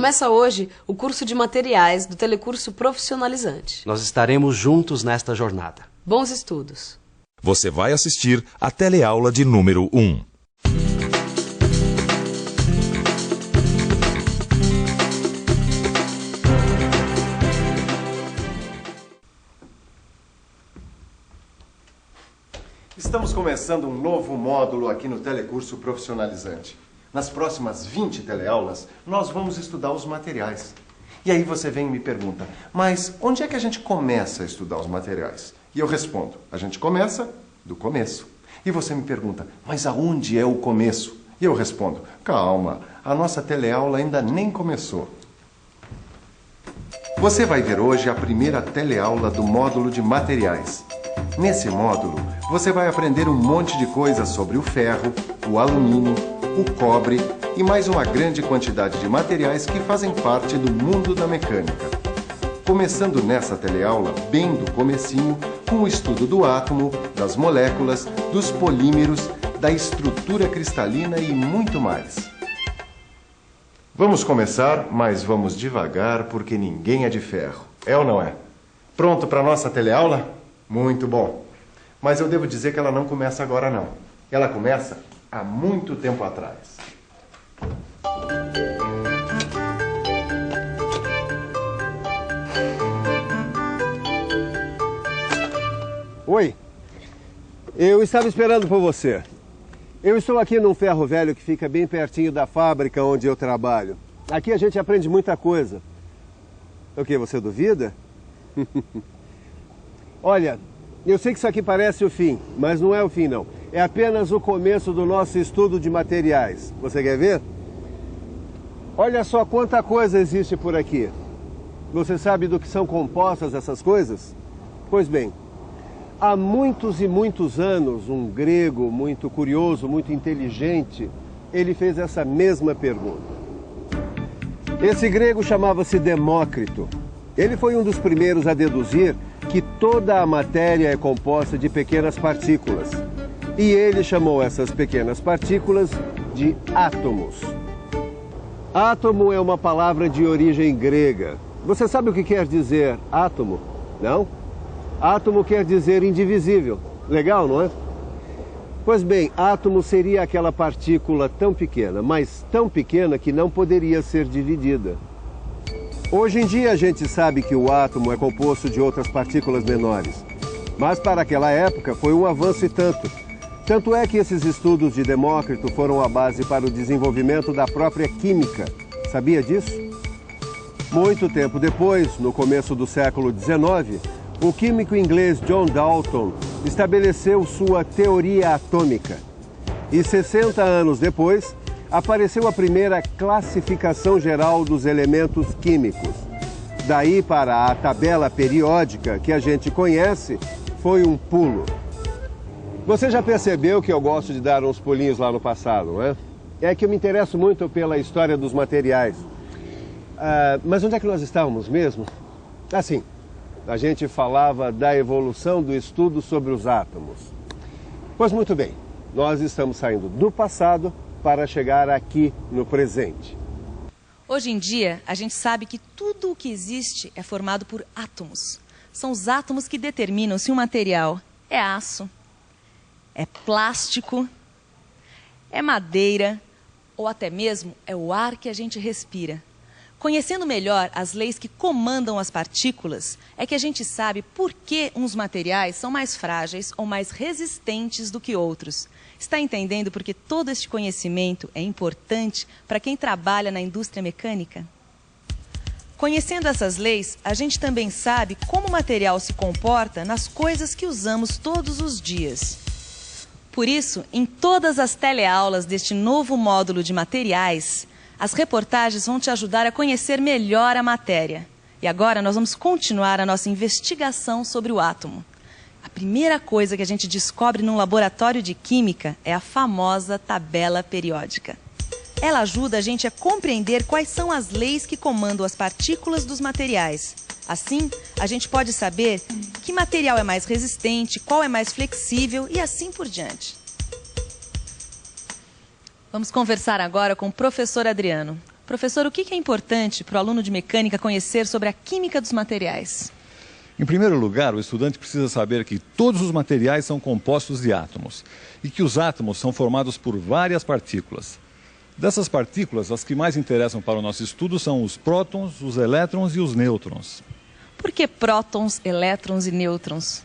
Começa hoje o curso de materiais do Telecurso Profissionalizante. Nós estaremos juntos nesta jornada. Bons estudos. Você vai assistir a teleaula de número 1. Estamos começando um novo módulo aqui no Telecurso Profissionalizante. Nas próximas 20 teleaulas, nós vamos estudar os materiais. E aí você vem e me pergunta, mas onde é que a gente começa a estudar os materiais? E eu respondo, a gente começa do começo. E você me pergunta, mas aonde é o começo? E eu respondo, calma, a nossa teleaula ainda nem começou. Você vai ver hoje a primeira teleaula do módulo de materiais. Nesse módulo, você vai aprender um monte de coisas sobre o ferro, o alumínio, o cobre e mais uma grande quantidade de materiais que fazem parte do mundo da mecânica. Começando nessa teleaula, bem do comecinho, com o estudo do átomo, das moléculas, dos polímeros, da estrutura cristalina e muito mais. Vamos começar, mas vamos devagar porque ninguém é de ferro. É ou não é? Pronto para a nossa teleaula? Muito bom. Mas eu devo dizer que ela não começa agora não. Ela começa há muito tempo atrás. Oi, eu estava esperando por você. Eu estou aqui num ferro velho que fica bem pertinho da fábrica onde eu trabalho. Aqui a gente aprende muita coisa. O que, você duvida? Olha, eu sei que isso aqui parece o fim, mas não é o fim não. É apenas o começo do nosso estudo de materiais. Você quer ver? Olha só quanta coisa existe por aqui. Você sabe do que são compostas essas coisas? Pois bem, há muitos e muitos anos, um grego muito curioso, muito inteligente, ele fez essa mesma pergunta. Esse grego chamava-se Demócrito. Ele foi um dos primeiros a deduzir que toda a matéria é composta de pequenas partículas. E ele chamou essas pequenas partículas de átomos. Átomo é uma palavra de origem grega. Você sabe o que quer dizer átomo? Não? Átomo quer dizer indivisível. Legal, não é? Pois bem, átomo seria aquela partícula tão pequena, mas tão pequena que não poderia ser dividida. Hoje em dia a gente sabe que o átomo é composto de outras partículas menores, mas para aquela época foi um avanço e tanto. Tanto é que esses estudos de Demócrito foram a base para o desenvolvimento da própria química. Sabia disso? Muito tempo depois, no começo do século XIX, o químico inglês John Dalton estabeleceu sua teoria atômica. E 60 anos depois, apareceu a primeira classificação geral dos elementos químicos. Daí para a tabela periódica que a gente conhece, foi um pulo. Você já percebeu que eu gosto de dar uns pulinhos lá no passado, não é? É que eu me interesso muito pela história dos materiais. Mas onde é que nós estávamos mesmo? Assim, a gente falava da evolução do estudo sobre os átomos. Pois muito bem, nós estamos saindo do passado para chegar aqui no presente. Hoje em dia, a gente sabe que tudo o que existe é formado por átomos. São os átomos que determinam se um material é aço, é plástico, é madeira ou até mesmo é o ar que a gente respira. Conhecendo melhor as leis que comandam as partículas, é que a gente sabe por que uns materiais são mais frágeis ou mais resistentes do que outros. Está entendendo por que todo este conhecimento é importante para quem trabalha na indústria mecânica? Conhecendo essas leis, a gente também sabe como o material se comporta nas coisas que usamos todos os dias. Por isso, em todas as teleaulas deste novo módulo de materiais, as reportagens vão te ajudar a conhecer melhor a matéria. E agora nós vamos continuar a nossa investigação sobre o átomo. A primeira coisa que a gente descobre num laboratório de química é a famosa tabela periódica. Ela ajuda a gente a compreender quais são as leis que comandam as partículas dos materiais. Assim, a gente pode saber que material é mais resistente, qual é mais flexível e assim por diante. Vamos conversar agora com o professor Adriano. Professor, o que é importante para o aluno de mecânica conhecer sobre a química dos materiais? Em primeiro lugar, o estudante precisa saber que todos os materiais são compostos de átomos e que os átomos são formados por várias partículas. Dessas partículas, as que mais interessam para o nosso estudo são os prótons, os elétrons e os nêutrons. Por que prótons, elétrons e nêutrons?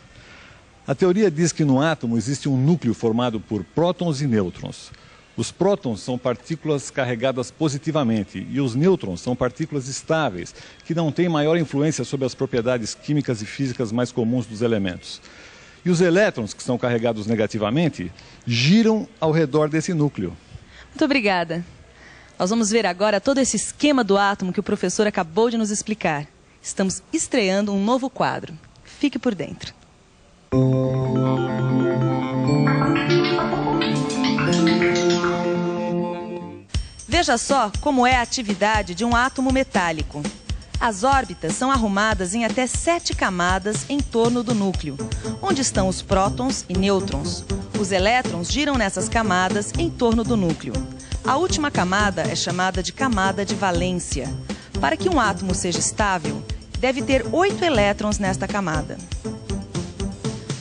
A teoria diz que no átomo existe um núcleo formado por prótons e nêutrons. Os prótons são partículas carregadas positivamente e os nêutrons são partículas estáveis, que não têm maior influência sobre as propriedades químicas e físicas mais comuns dos elementos. E os elétrons, que são carregados negativamente, giram ao redor desse núcleo. Muito obrigada. Nós vamos ver agora todo esse esquema do átomo que o professor acabou de nos explicar. Estamos estreando um novo quadro. Fique por dentro. Veja só como é a atividade de um átomo metálico. As órbitas são arrumadas em até 7 camadas em torno do núcleo, onde estão os prótons e nêutrons. Os elétrons giram nessas camadas em torno do núcleo. A última camada é chamada de camada de valência. Para que um átomo seja estável, deve ter 8 elétrons nesta camada.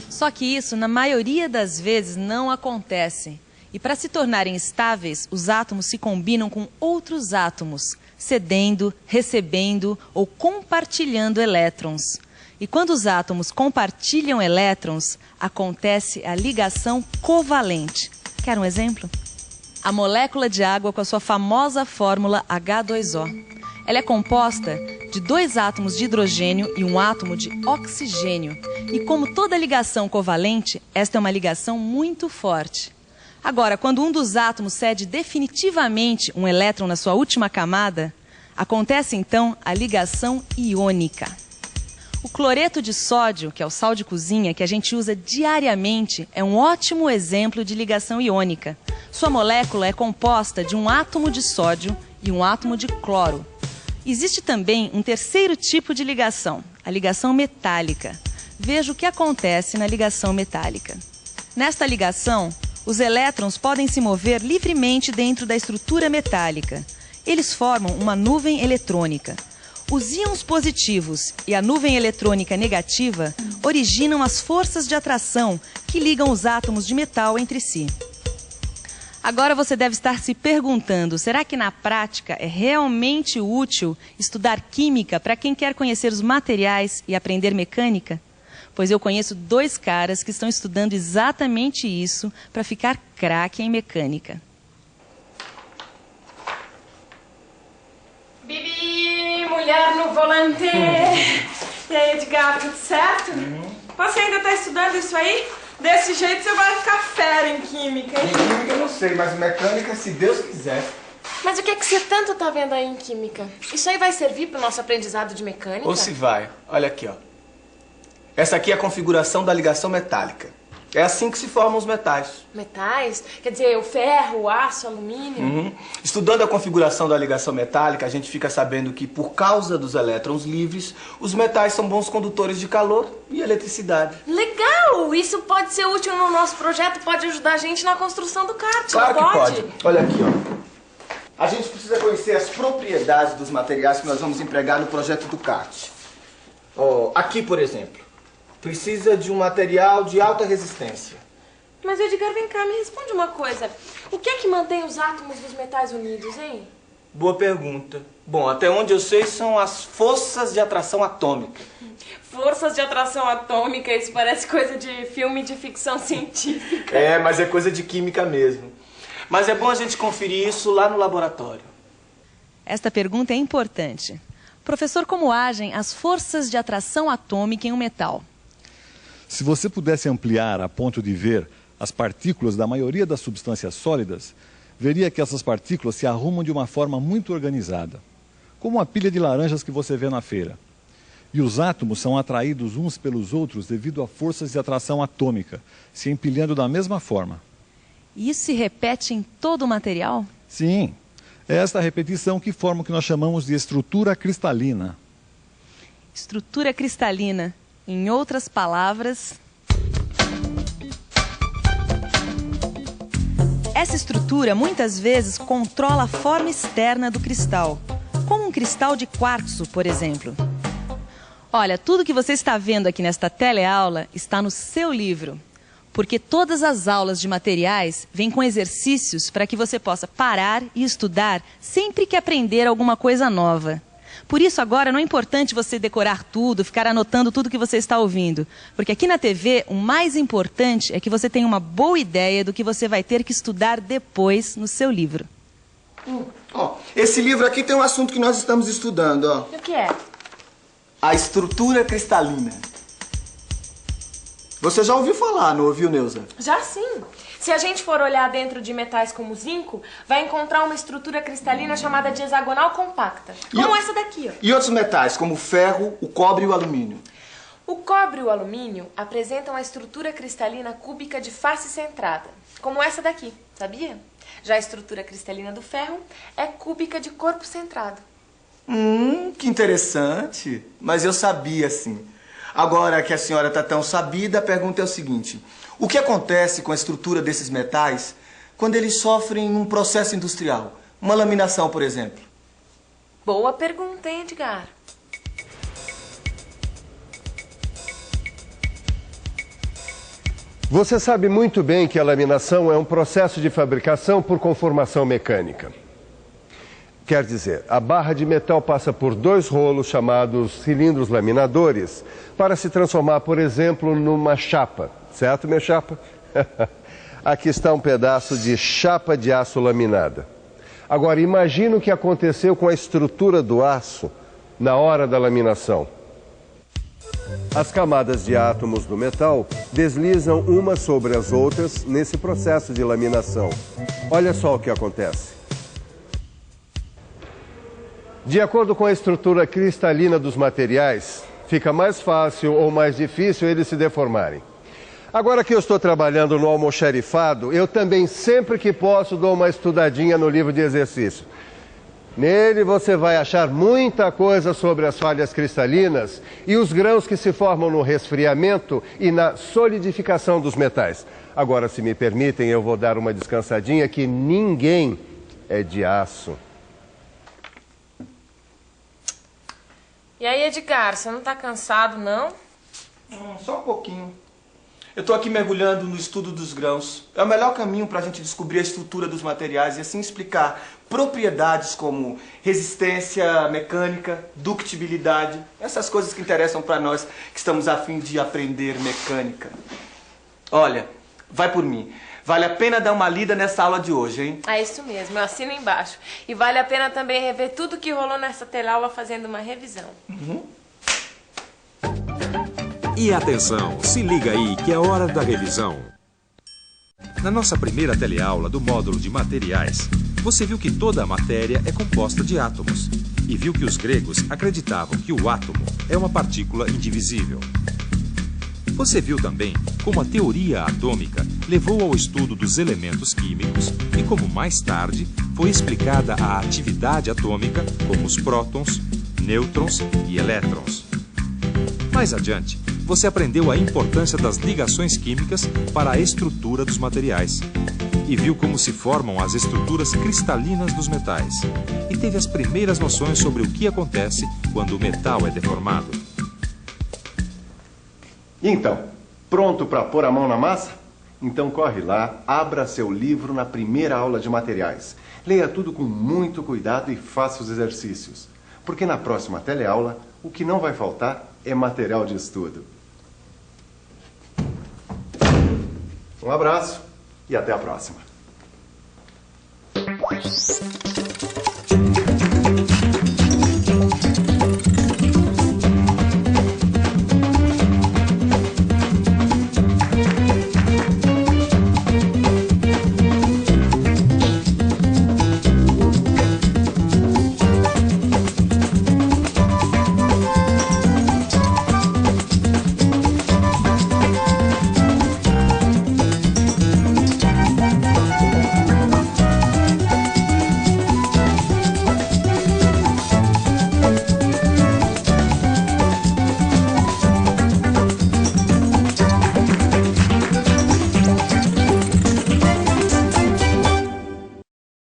Só que isso, na maioria das vezes, não acontece. E para se tornarem estáveis, os átomos se combinam com outros átomos, cedendo, recebendo ou compartilhando elétrons. E quando os átomos compartilham elétrons, acontece a ligação covalente. Quer um exemplo? A molécula de água com a sua famosa fórmula H2O. Ela é composta de 2 átomos de hidrogênio e um átomo de oxigênio. E como toda ligação covalente, esta é uma ligação muito forte. Agora, quando um dos átomos cede definitivamente um elétron na sua última camada, acontece então a ligação iônica. O cloreto de sódio, que é o sal de cozinha que a gente usa diariamente, é um ótimo exemplo de ligação iônica. Sua molécula é composta de um átomo de sódio e um átomo de cloro. Existe também um terceiro tipo de ligação, a ligação metálica. Veja o que acontece na ligação metálica. Nesta ligação, os elétrons podem se mover livremente dentro da estrutura metálica. Eles formam uma nuvem eletrônica. Os íons positivos e a nuvem eletrônica negativa originam as forças de atração que ligam os átomos de metal entre si. Agora você deve estar se perguntando, será que na prática é realmente útil estudar química para quem quer conhecer os materiais e aprender mecânica? Pois eu conheço 2 caras que estão estudando exatamente isso para ficar craque em mecânica. Bibi, mulher no volante. E aí, Edgar, tudo certo? Você ainda está estudando isso aí? Desse jeito você vai ficar fera em química, hein? Em química eu não sei, mas mecânica, se Deus quiser. Mas o que é que você tanto tá vendo aí em química? Isso aí vai servir pro nosso aprendizado de mecânica? Ou se vai. Olha aqui, ó. Essa aqui é a configuração da ligação metálica. É assim que se formam os metais. Metais? Quer dizer, o ferro, o aço, o alumínio? Estudando a configuração da ligação metálica, a gente fica sabendo que, por causa dos elétrons livres, os metais são bons condutores de calor e eletricidade. Legal! Isso pode ser útil no nosso projeto, pode ajudar a gente na construção do kart, Claro não que pode. Olha aqui, ó. A gente precisa conhecer as propriedades dos materiais que nós vamos empregar no projeto do kart. Ó, aqui, por exemplo, precisa de um material de alta resistência. Mas, Edgar, vem cá, me responde uma coisa. O que é que mantém os átomos dos metais unidos, hein? Boa pergunta. Bom, até onde eu sei são as forças de atração atômica. Forças de atração atômica, isso parece coisa de filme de ficção científica. É, mas é coisa de química mesmo. Mas é bom a gente conferir isso lá no laboratório. Esta pergunta é importante. Professor, como agem as forças de atração atômica em um metal? Se você pudesse ampliar a ponto de ver as partículas da maioria das substâncias sólidas, veria que essas partículas se arrumam de uma forma muito organizada, como uma pilha de laranjas que você vê na feira. E os átomos são atraídos uns pelos outros devido a forças de atração atômica, se empilhando da mesma forma. E isso se repete em todo o material? Sim, é esta repetição que forma o que nós chamamos de estrutura cristalina. Estrutura cristalina. Em outras palavras... Essa estrutura, muitas vezes, controla a forma externa do cristal, como um cristal de quartzo, por exemplo. Olha, tudo que você está vendo aqui nesta teleaula está no seu livro, porque todas as aulas de materiais vêm com exercícios para que você possa parar e estudar sempre que aprender alguma coisa nova. Por isso, agora, não é importante você decorar tudo, ficar anotando tudo que você está ouvindo. Porque aqui na TV, o mais importante é que você tenha uma boa ideia do que você vai ter que estudar depois no seu livro. Esse livro aqui tem um assunto que nós estamos estudando, ó. O que é? A estrutura cristalina. Você já ouviu falar, não ouviu, Neuza? Já sim. Se a gente for olhar dentro de metais como o zinco, vai encontrar uma estrutura cristalina chamada de hexagonal compacta. Como essa daqui, ó. E outros metais, como o ferro, o cobre e o alumínio? O cobre e o alumínio apresentam a estrutura cristalina cúbica de face centrada, como essa daqui, sabia? Já a estrutura cristalina do ferro é cúbica de corpo centrado. Que interessante. Mas eu sabia, sim. Agora que a senhora está tão sabida, a pergunta é o seguinte. O que acontece com a estrutura desses metais quando eles sofrem um processo industrial? Uma laminação, por exemplo. Boa pergunta, hein, Edgar? Você sabe muito bem que a laminação é um processo de fabricação por conformação mecânica. Quer dizer, a barra de metal passa por 2 rolos chamados cilindros laminadores para se transformar, por exemplo, numa chapa. Certo, minha chapa? Aqui está um pedaço de chapa de aço laminada. Agora, imagina o que aconteceu com a estrutura do aço na hora da laminação. As camadas de átomos do metal deslizam umas sobre as outras nesse processo de laminação. Olha só o que acontece. De acordo com a estrutura cristalina dos materiais, fica mais fácil ou mais difícil eles se deformarem. Agora que eu estou trabalhando no almoxarifado, eu também, sempre que posso, dou uma estudadinha no livro de exercício. Nele você vai achar muita coisa sobre as falhas cristalinas e os grãos que se formam no resfriamento e na solidificação dos metais. Agora, se me permitem, eu vou dar uma descansadinha, que ninguém é de aço. E aí, Edgar, você não tá cansado, não? Só um pouquinho. Eu estou aqui mergulhando no estudo dos grãos. É o melhor caminho para a gente descobrir a estrutura dos materiais e assim explicar propriedades como resistência mecânica, ductibilidade, essas coisas que interessam para nós que estamos a fim de aprender mecânica. Olha, vai por mim. Vale a pena dar uma lida nessa aula de hoje, hein? É isso mesmo, eu assino embaixo. E vale a pena também rever tudo que rolou nessa teleaula fazendo uma revisão. E atenção, se liga aí que é hora da revisão. Na nossa primeira teleaula do módulo de materiais, você viu que toda a matéria é composta de átomos e viu que os gregos acreditavam que o átomo é uma partícula indivisível. Você viu também como a teoria atômica levou ao estudo dos elementos químicos e como mais tarde foi explicada a atividade atômica, como os prótons, nêutrons e elétrons. Mais adiante, você aprendeu a importância das ligações químicas para a estrutura dos materiais e viu como se formam as estruturas cristalinas dos metais e teve as primeiras noções sobre o que acontece quando o metal é deformado. Então, pronto para pôr a mão na massa? Então corre lá, abra seu livro na primeira aula de materiais. Leia tudo com muito cuidado e faça os exercícios. Porque na próxima teleaula, o que não vai faltar é material de estudo. Um abraço e até a próxima.